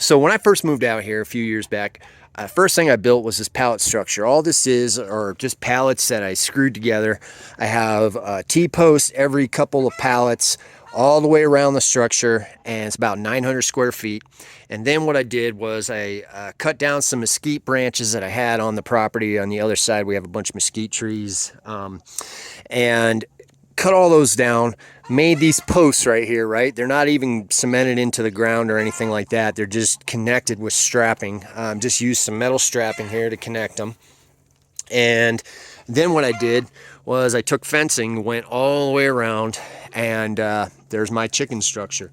So when I first moved out here a few years back, first thing I built was this pallet structure. All this are just pallets that I screwed together. I have T-posts every couple of pallets all the way around the structure, and it's about 900 square feet. And then what I did was I cut down some mesquite branches that I had on the property. On the other side, we have a bunch of mesquite trees, and cut all those down, made these posts right here, right? They're not even cemented into the ground or anything like that. They're just connected with strapping. Just used some metal strapping here to connect them. And then what I did was I took fencing, went all the way around, and there's my chicken structure.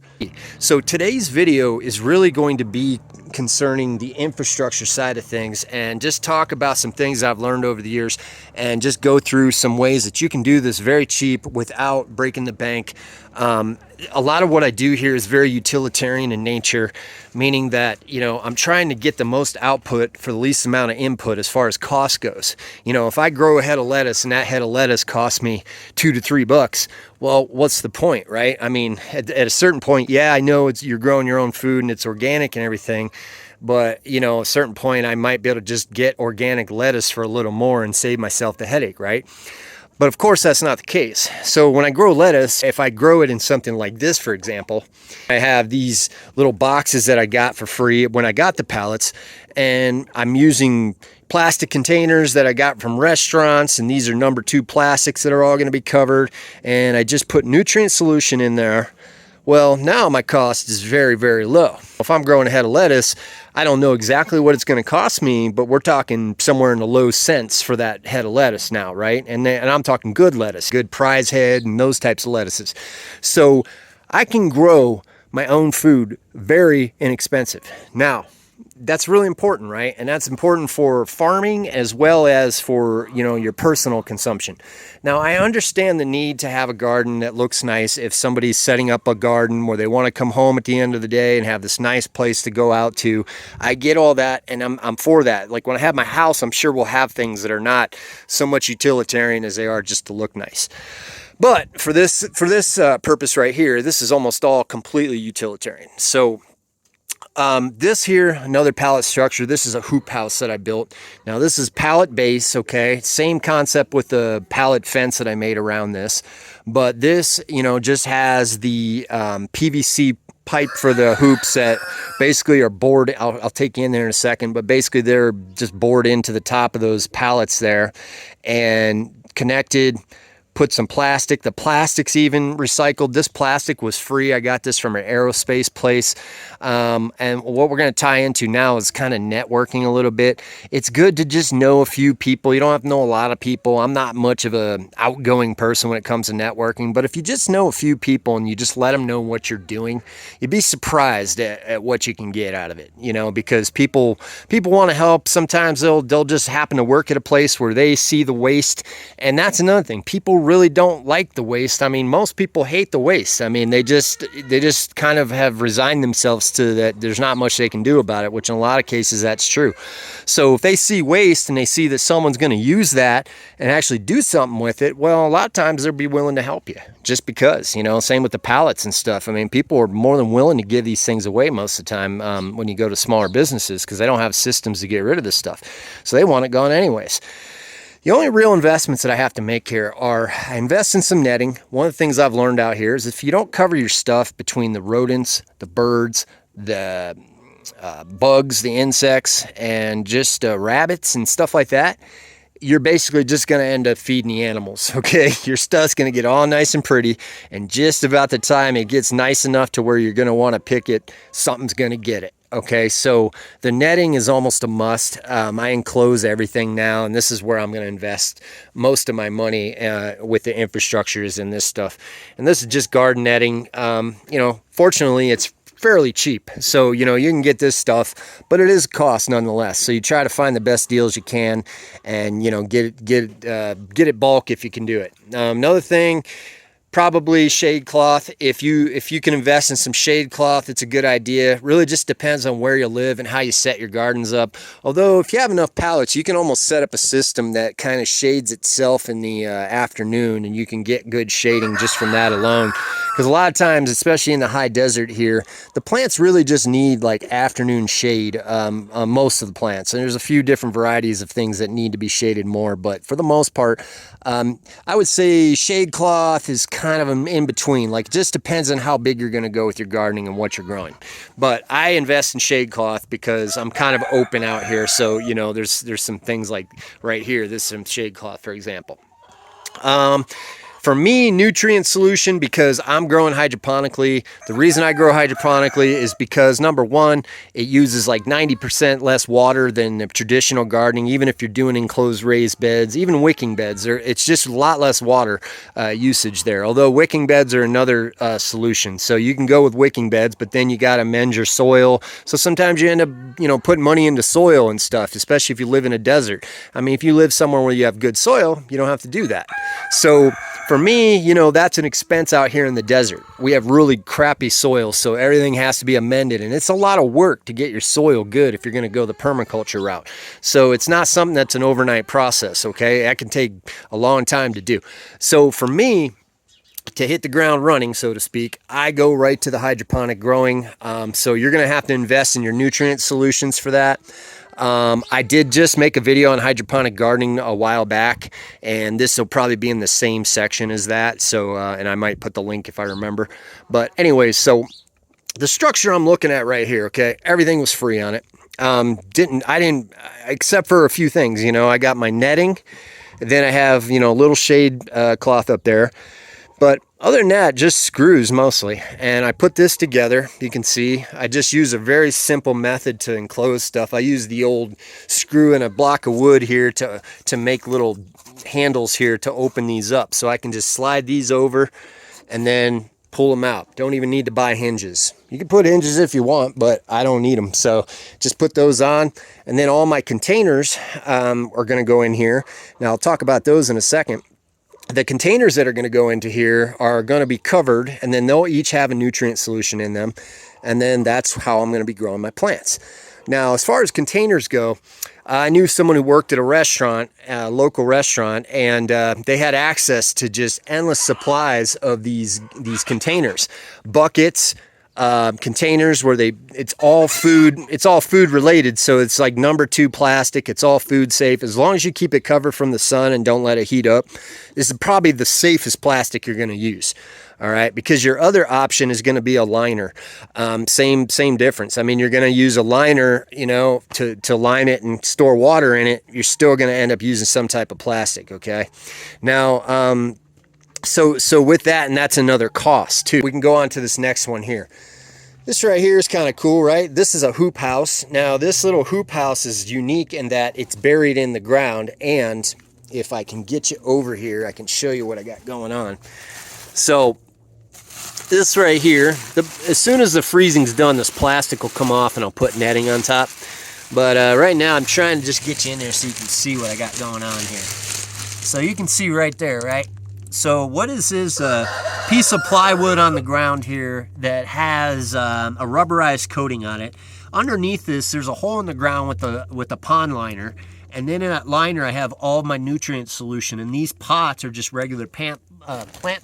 So today's video is really going to be concerning the infrastructure side of things, and just talk about some things I've learned over the years, and just go through some ways that you can do this very cheap without breaking the bank. A lot of what I do here is very utilitarian in nature, meaning that, you know, I'm trying to get the most output for the least amount of input as far as cost goes. You know, if I grow a head of lettuce and that head of lettuce costs me $2 to $3, well, what's the point, right? I mean, at a certain point, yeah, I know you're growing your own food and it's organic and everything, but, you know, at a certain point, I might be able to just get organic lettuce for a little more and save myself the headache, right? But of course, that's not the case. So when I grow lettuce, if I grow it in something like this, for example, I have these little boxes that I got for free when I got the pallets, and I'm using plastic containers that I got from restaurants, and these are number 2 plastics that are all going to be covered, and I just put nutrient solution in there. Well, now my cost is very, very low. If I'm growing a head of lettuce, I don't know exactly what it's going to cost me, but we're talking somewhere in the low cents for that head of lettuce now, right? And I'm talking good lettuce, good prize head and those types of lettuces. So I can grow my own food very inexpensive. Now, that's really important, right? And that's important for farming as well as for, you know, your personal consumption. Now, I understand the need to have a garden that looks nice if somebody's setting up a garden where they want to come home at the end of the day and have this nice place to go out to. I get all that, and I'm for that. Like when I have my house, I'm sure we'll have things that are not so much utilitarian as they are just to look nice. But for this purpose right here, this is almost all completely utilitarian. So this here, another pallet structure. This is a hoop house that I built. Now this is pallet base, okay? Same concept with the pallet fence that I made around this. But this, you know, just has the PVC pipe for the hoops that basically are bored. I'll take you in there in a second, but basically they're just bored into the top of those pallets there and connected. Put some plastic. The plastic's even recycled. This plastic was free. I got this from an aerospace place. And what we're going to tie into now is kind of networking a little bit. It's good to just know a few people. You don't have to know a lot of people. I'm not much of an outgoing person when it comes to networking, but if you just know a few people and you just let them know what you're doing, you'd be surprised at what you can get out of it, you know, because people want to help. Sometimes they'll just happen to work at a place where they see the waste. And that's another thing. People really don't like the waste. I mean, most people hate the waste. I mean, they just kind of have resigned themselves to that there's not much they can do about it, which in a lot of cases that's true. So if they see waste and they see that someone's going to use that and actually do something with it, well, a lot of times they'll be willing to help you just because, you know, same with the pallets and stuff. I mean, people are more than willing to give these things away most of the time when you go to smaller businesses because they don't have systems to get rid of this stuff. So they want it gone anyways. The only real investments that I have to make here are I invest in some netting. One of the things I've learned out here is if you don't cover your stuff between the rodents, the birds, the bugs, the insects, and just rabbits and stuff like that, you're basically just going to end up feeding the animals, okay? Your stuff's going to get all nice and pretty, and just about the time it gets nice enough to where you're going to want to pick it, something's going to get it. Okay, so the netting is almost a must. I enclose everything now, and this is where I'm going to invest most of my money with the infrastructures and this stuff. And this is just garden netting. You know, fortunately, it's fairly cheap. So, you know, you can get this stuff, but it is a cost nonetheless. So you try to find the best deals you can and, you know, get it bulk if you can do it. Another thing, probably shade cloth. If you can invest in some shade cloth, it's a good idea. Really just depends on where you live and how you set your gardens up. Although if you have enough pallets, you can almost set up a system that kind of shades itself in the afternoon, and you can get good shading just from that alone. Because a lot of times, especially in the high desert here, the plants really just need like afternoon shade, most of the plants. And there's a few different varieties of things that need to be shaded more, but for the most part, I would say shade cloth is kind of in between. Like, it just depends on how big you're going to go with your gardening and what you're growing. But I invest in shade cloth because I'm kind of open out here. So, you know, there's some things like right here, this is some shade cloth, for example. For me, nutrient solution, because I'm growing hydroponically. The reason I grow hydroponically is because, number one, it uses like 90% less water than the traditional gardening, even if you're doing enclosed raised beds, even wicking beds. It's just a lot less water usage there, although wicking beds are another solution. So you can go with wicking beds, but then you got to mend your soil. So sometimes you end up, you know, putting money into soil and stuff, especially if you live in a desert. I mean, if you live somewhere where you have good soil, you don't have to do that. So for me, you know, that's an expense out here in the desert. We have really crappy soil, so everything has to be amended, and it's a lot of work to get your soil good if you're going to go the permaculture route. So it's not something that's an overnight process, okay? That can take a long time to do. So for me, to hit the ground running, so to speak, I go right to the hydroponic growing. So you're going to have to invest in your nutrient solutions for that. I did just make a video on hydroponic gardening a while back, and this will probably be in the same section as that. So, and I might put the link if I remember. But anyways, so the structure I'm looking at right here, okay, everything was free on it. I didn't, except for a few things, you know, I got my netting, and then I have, you know, a little shade cloth up there. But other than that, just screws mostly. And I put this together. You can see I just use a very simple method to enclose stuff. I use the old screw and a block of wood here to make little handles here to open these up. So I can just slide these over and then pull them out. Don't even need to buy hinges. You can put hinges if you want, but I don't need them. So just put those on. And then all my containers are going to go in here. Now I'll talk about those in a second. The containers that are going to go into here are going to be covered, and then they'll each have a nutrient solution in them. And then that's how I'm going to be growing my plants. Now, as far as containers go, I knew someone who worked at a restaurant, a local restaurant, and they had access to just endless supplies of these containers, buckets, containers where it's all food related. So it's like #2 plastic. It's all food safe. As long as you keep it covered from the sun and don't let it heat up, this is probably the safest plastic you're going to use. All right, because your other option is going to be a liner. Same difference. I mean, you're going to use a liner, you know, to line it and store water in it. You're still going to end up using some type of plastic. Okay, now so with that, and that's another cost too. We can go on to this next one here. This right here is kind of cool, right? This is a hoop house. Now this little hoop house is unique in that it's buried in the ground, and if I can get you over here, I can show you what I got going on. So this right here, as soon as the freezing's done, this plastic will come off and I'll put netting on top. But right now I'm trying to just get you in there so you can see what I got going on here. So you can see right there, right? So what is a piece of plywood on the ground here that has a rubberized coating on it. Underneath this, there's a hole in the ground with the pond liner. And then in that liner, I have all my nutrient solution. And these pots are just regular plant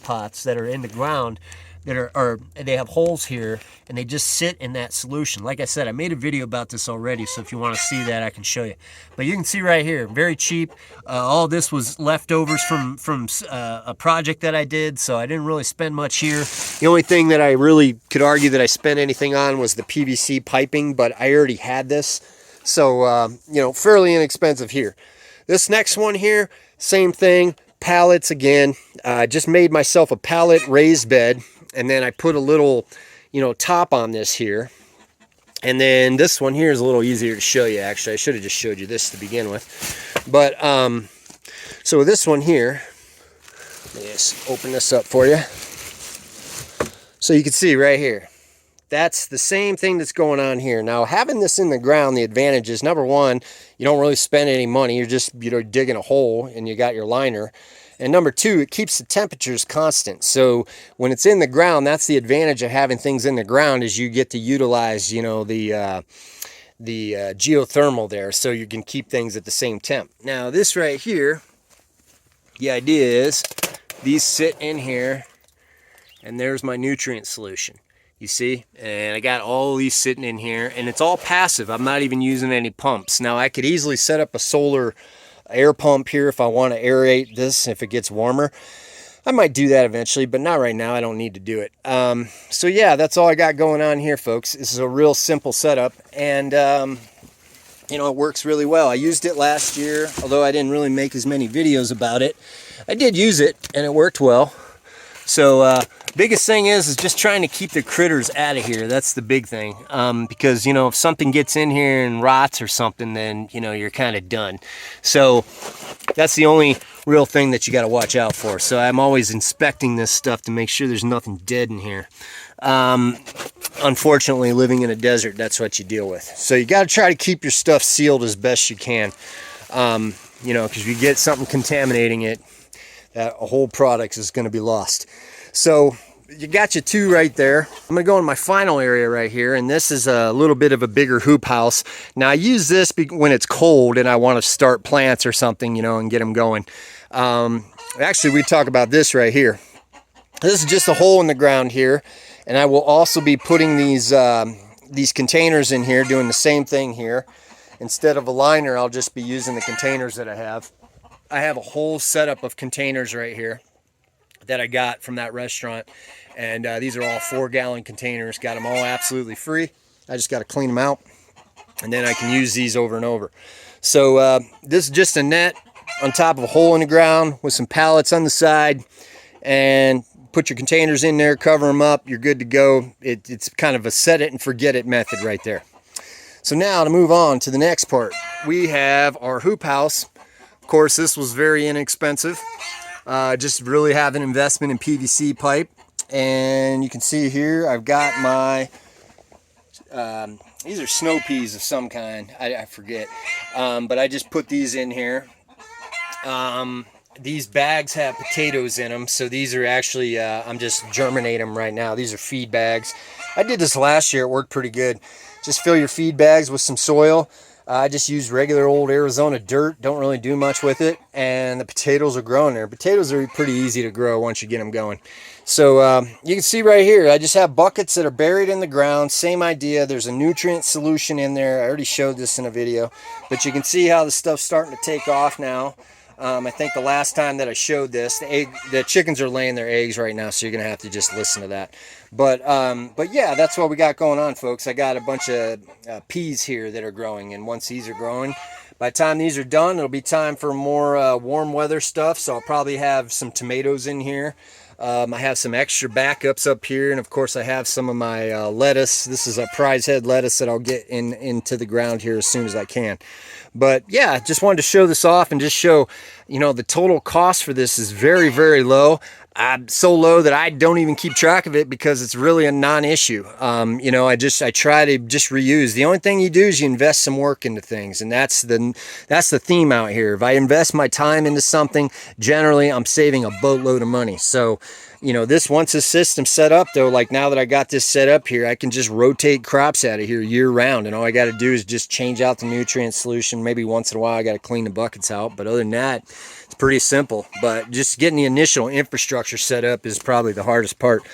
pots that are in the ground that they have holes here, and they just sit in that solution. Like I said, I made a video about this already, so if you want to see that, I can show you. But you can see right here, very cheap. All this was leftovers from a project that I did, so I didn't really spend much here. The only thing that I really could argue that I spent anything on was the PVC piping, but I already had this. So, you know, fairly inexpensive here. This next one here, same thing, pallets again. I just made myself a pallet raised bed, and then I put a little, you know, top on this here. And then this one here is a little easier to show you, actually. I should have just showed you this to begin with. But, so this one here, let me just open this up for you. So you can see right here. That's the same thing that's going on here. Now, having this in the ground, the advantage is, number one, you don't really spend any money. You're just, you know, digging a hole and you got your liner. And number two, it keeps the temperatures constant. So when it's in the ground, that's the advantage of having things in the ground, is you get to utilize, you know, the geothermal there, so you can keep things at the same temp. Now, this right here, the idea is these sit in here, And there's my nutrient solution. You see? And I got all these sitting in here, and it's all passive. I'm not even using any pumps. Now I could easily set up a solar air pump here if I want to aerate this if it gets warmer. I might do that eventually, but not right now. I don't need to do it. So yeah, that's all I got going on here, folks. This is a real simple setup, and you know, it works really well. I used it last year, although I didn't really make as many videos about it. I did use it, and it worked well. So biggest thing is just trying to keep the critters out of here. That's the big thing, because you know, if something gets in here and rots or something, then you know, you're kind of done. So that's the only real thing that you got to watch out for. So I'm always inspecting this stuff to make sure there's nothing dead in here. Unfortunately, living in a desert, that's what you deal with. So you got to try to keep your stuff sealed as best you can. You know, because if you get something contaminating it, that a whole product is going to be lost. So you got your two right there. I'm going to go in my final area right here, and this is a little bit of a bigger hoop house. Now I use this when it's cold and I want to start plants or something, you know, and get them going. Actually, we talk about this right here. This is just a hole in the ground here, and I will also be putting these containers in here, doing the same thing here. Instead of a liner, I'll just be using the containers that I have. I have a whole setup of containers right here that I got from that restaurant, and these are all 4-gallon containers. Got them all absolutely free. I just got to clean them out, and then I can use these over and over. So this is just a net on top of a hole in the ground with some pallets on the side, and put your containers in there, cover them up, you're good to go. It's kind of a set it and forget it method right there. So now to move on to the next part, we have our hoop house. Of course, this was very inexpensive. Just really have an investment in PVC pipe. And you can see here, I've got my, these are snow peas of some kind, I forget. But I just put these in here. These bags have potatoes in them, so these are actually, I'm just germinating them right now. These are feed bags. I did this last year, it worked pretty good. Just fill your feed bags with some soil. I just use regular old Arizona dirt, don't really do much with it, and the potatoes are growing there. Potatoes are pretty easy to grow once you get them going. So you can see right here, I just have buckets that are buried in the ground. Same idea, there's a nutrient solution in there. I already showed this in a video, but you can see how the stuff's starting to take off now. I think the last time that I showed this, the chickens are laying their eggs right now, so you're gonna have to just listen to that. But yeah, that's what we got going on, folks. I got a bunch of peas here that are growing, and once these are growing, by the time these are done, it'll be time for more warm weather stuff. So I'll probably have some tomatoes in here. I have some extra backups up here, and of course I have some of my lettuce. This is a prize head lettuce that I'll get into the ground here as soon as I can. But yeah, just wanted to show this off and just show, you know, the total cost for this is very, very low. So low that I don't even keep track of it because it's really a non-issue. You know, I try to just reuse. The only thing you do is you invest some work into things, and that's the theme out here. If I invest my time into something, generally I'm saving a boatload of money. So, you know, once this system's set up though, like now that I got this set up here, I can just rotate crops out of here year round, and all I got to do is just change out the nutrient solution. Maybe once in a while I got to clean the buckets out, but other than that, it's pretty simple. But just getting the initial infrastructure set up is probably the hardest part.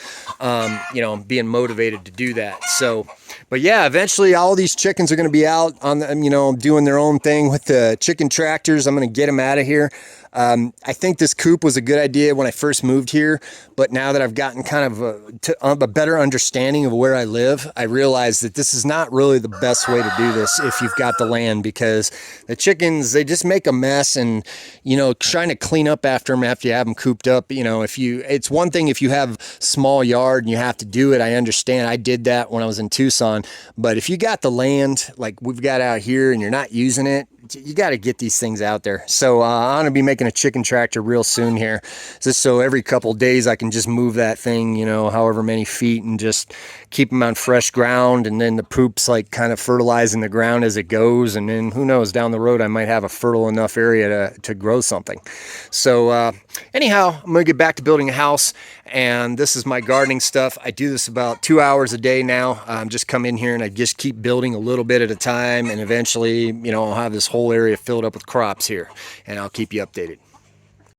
You know, being motivated to do that. So, but yeah, eventually all these chickens are going to be out on the, you know, doing their own thing with the chicken tractors. I'm going to get them out of here. I think this coop was a good idea when I first moved here, but now that I've gotten kind of a better understanding of where I live, I realize that this is not really the best way to do this if you've got the land, because the chickens, they just make a mess, and, you know, trying to clean up after them after you have them cooped up, you know, it's one thing if you have small yard and you have to do it. I understand. I did that when I was in Tucson, but if you got the land like we've got out here and you're not using it, you got to get these things out there. So I'm going to be making a chicken tractor real soon here, just so every couple days I can just move that thing, you know, however many feet, and just keep them on fresh ground, and then the poop's like kind of fertilizing the ground as it goes, and then who knows, down the road I might have a fertile enough area to grow something. So anyhow, I'm going to get back to building a house, and this is my gardening stuff. I do this about 2 hours a day now. Just come in here and I just keep building a little bit at a time, and eventually, you know, I'll have this whole area filled up with crops here, and I'll keep you updated.